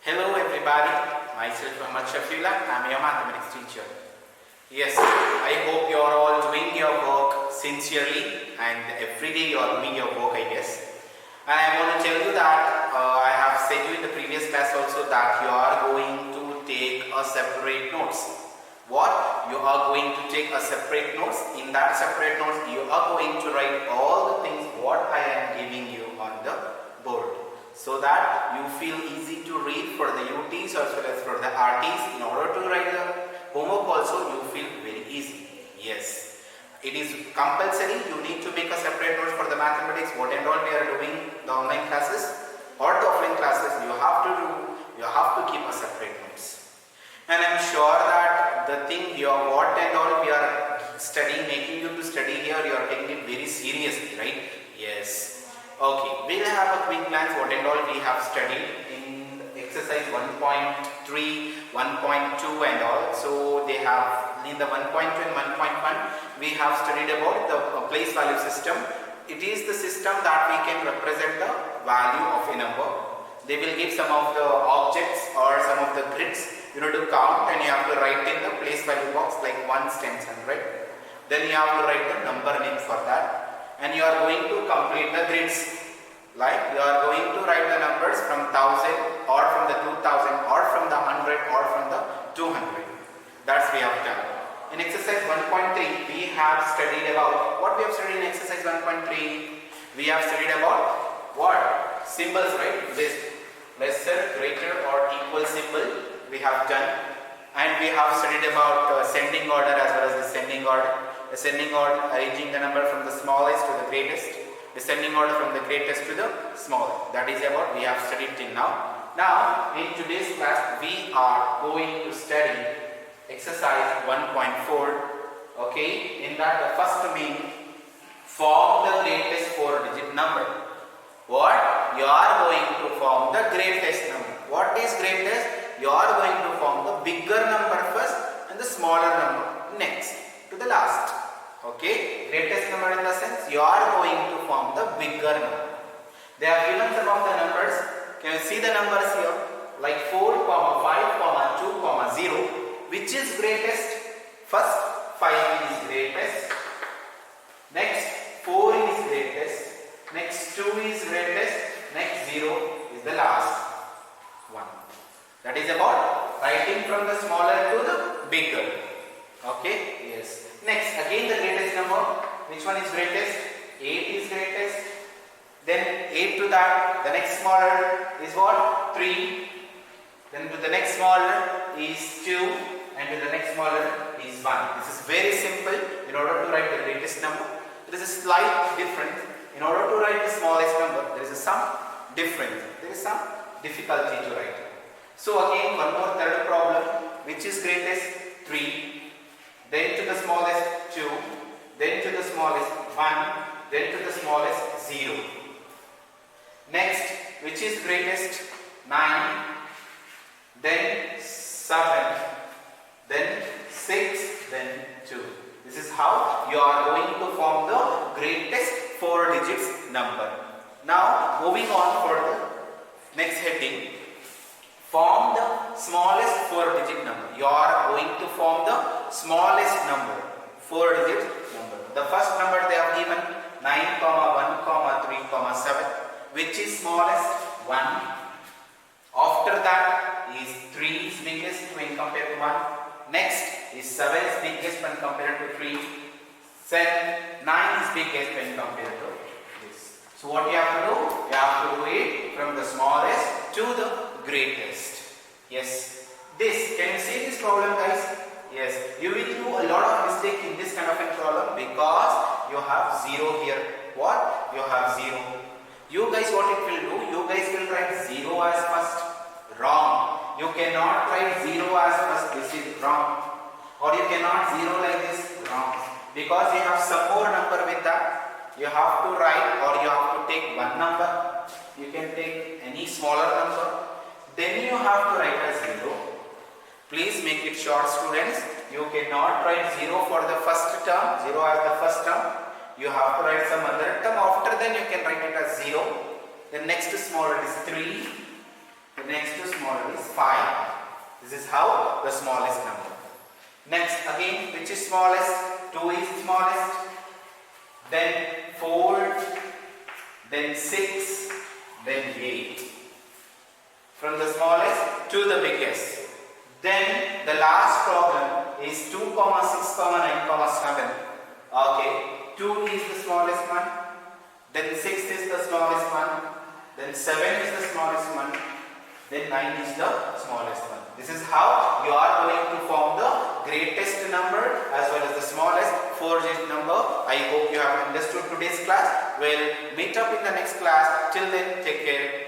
Hello everybody, myself Muhammad Shafila, I am your mathematics teacher. Yes, I hope you are all doing your work sincerely and every day you are doing your work, I guess. And I want to tell you that I have said you in the previous class also that you are going to take a separate notes. What? You are going to take a separate notes. In that separate notes, you are going to write all the things what I am giving you on the board, so that you feel easy to read for the UTs as well as for the RTs. In order to write the homework also, you feel very easy. Yes, it is compulsory. You need to make a separate notes for the mathematics, what and all we are doing, the online classes or the offline classes. You have to keep a separate notes. And I am sure that the thing your what and all we are studying, making you to study here, you are taking it very seriously, right? Yes. Okay, we will have a quick glance what and all we have studied in exercise 1.3, 1.2 and all. So they have in the 1.2 and 1.1 we have studied about the place value system. It is the system that we can represent the value of a number. They will give some of the objects or some of the grids you know to count, and you have to write in the place value box like 1s, 10s, 100. Then you have to write the number name for that. And you are going to complete the grids, like you are going to write the numbers from 1000 or from the 2000 or from the 100 or from the 200. That's we have done. In exercise 1.3 we have studied about what we have studied in exercise 1.3. We have studied about what? Symbols, right? This lesser, greater or equal symbol we have done, and we have studied about ascending order as well as descending order. Ascending order, arranging the number from the smallest to the greatest. Descending order from the greatest to the smallest. That is about we have studied till now. Now in today's class we are going to study exercise 1.4. Okay, in that the first mean form the greatest 4-digit number. What? You are going to form the greatest number. What is greatest? You are going to form the bigger number first and the smaller number next to the last. Okay, greatest number in the sense you are going to form the bigger number. They have given some of the numbers. Can you see the numbers here? Like 4, 5, 2, 0. Which is greatest? First 5 is greatest. Next 4 is greatest. Next 2 is greatest. Next 0 is the last one. That is about writing from the smaller to the bigger. Okay, yes. Next, again the greatest number. Which one is greatest? 8 is greatest. Then 8 to that, the next smaller is what? 3. Then to the next smaller is 2. And to the next smaller is 1. This is very simple. In order to write the greatest number, there is a slight difference. In order to write the smallest number, there is some difference. There is some difficulty to write. So again, one more third problem. Which is greatest? 3. Then to the smallest 2, then to the smallest 1, then to the smallest 0. Next, which is greatest? 9, then 7, then 6, then 2. This is how you are going to form the greatest 4 digits number. Now, moving on for the next heading. Form the smallest 4-digit number. You are going to form the smallest number, 4-digit number. The first number they have given 9, 1, 3, 7. Which is smallest? 1. After that is 3 is biggest when compared to 1. Next is 7 is biggest when compared to 3. 9 is biggest when compared to this. So what you have to do? You have to do it from the smallest to the greatest. Yes. This, can you see this problem, guys? Yes. You will do a lot of mistake in this kind of a problem because you have 0 here. What? You have 0. You guys, what it will do? You guys will write 0 as first. Wrong. You cannot write 0 as first. This is wrong. Or you cannot 0 like this. Wrong. Because you have some more number with that. You have to write, or you have to take one number. You can take any smaller number. Then you have to write a 0. Please make it short, students. You cannot write 0 for the first term, 0 as the first term. You have to write some other term. After then you can write it as 0. The next smaller is 3. The next to smaller is 5. This is how the smallest number. Next again, which is smallest? 2 is smallest. Then 4. Then 6. Then 8. From the smallest to the biggest. Then the last problem is 2, 6, 9, 7. Okay. 2 is the smallest one. Then 6 is the smallest one. Then 7 is the smallest one. Then 9 is the smallest one. This is how you are going to form the greatest number as well as the smallest 4-digit number. I hope you have understood today's class. We'll meet up in the next class. Till then, take care.